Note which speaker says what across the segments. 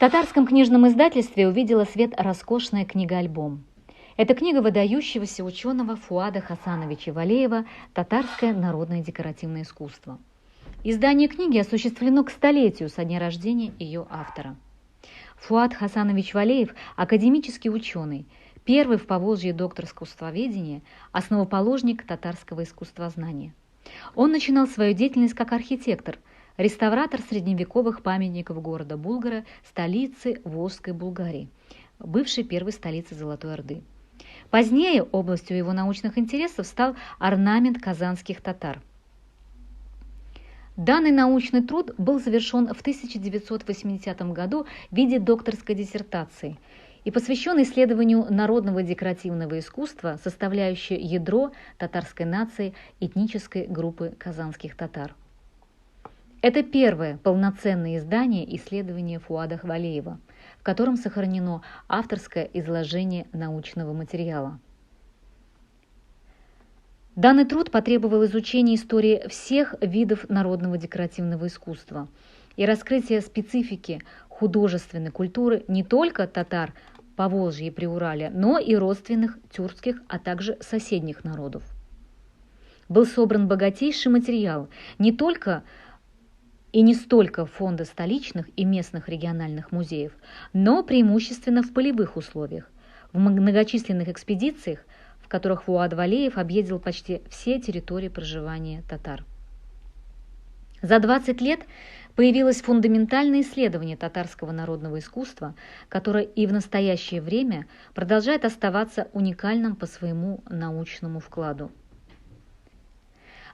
Speaker 1: татарском книжном издательстве увидела свет роскошная книга-альбом. Это книга выдающегося ученого Фуада Хасановича Валеева «Татарское народное декоративное искусство». Издание книги осуществлено к столетию со дня рождения ее автора. Фуад Хасанович Валеев – академический ученый, первый в Поволжье доктор искусствоведения, основоположник татарского искусствознания. Он начинал свою деятельность как архитектор, реставратор средневековых памятников города Булгара, столицы Волжской Булгарии, бывшей первой столицы Золотой Орды. Позднее областью его научных интересов стал орнамент казанских татар. Данный научный труд был завершен в 1980 году в виде докторской диссертации и посвящен исследованию народного декоративного искусства, составляющее ядро татарской нации этнической группы казанских татар. Это первое полноценное издание исследования Фуада Валеева, в котором сохранено авторское изложение научного материала. Данный труд потребовал изучения истории всех видов народного декоративного искусства и раскрытия специфики художественной культуры не только татар Поволжья и Приуралья, но и родственных тюркских, а также соседних народов. Был собран богатейший материал не только и не столько фонда столичных и местных региональных музеев, но преимущественно в полевых условиях, в многочисленных экспедициях, в которых Фуад Валеев объездил почти все территории проживания татар. За 20 лет появилось фундаментальное исследование татарского народного искусства, которое и в настоящее время продолжает оставаться уникальным по своему научному вкладу.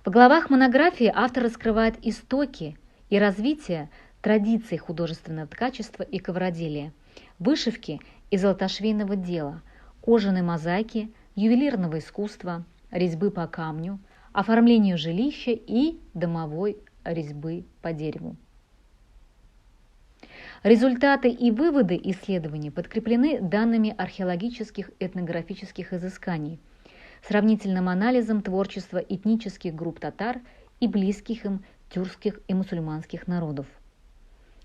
Speaker 1: В главах монографии автор раскрывает истоки и развитие традиций художественного ткачества и ковроделия, вышивки и золотошвейного дела, кожаной мозаики, ювелирного искусства, резьбы по камню, оформления жилища и домовой резьбы по дереву. Результаты и выводы исследований подкреплены данными археологических этнографических изысканий, сравнительным анализом творчества этнических групп татар и близких им тюркских и мусульманских народов.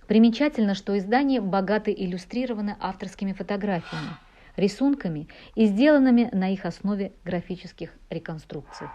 Speaker 1: Примечательно, что издание богато иллюстрировано авторскими фотографиями, рисунками и сделанными на их основе графических реконструкций.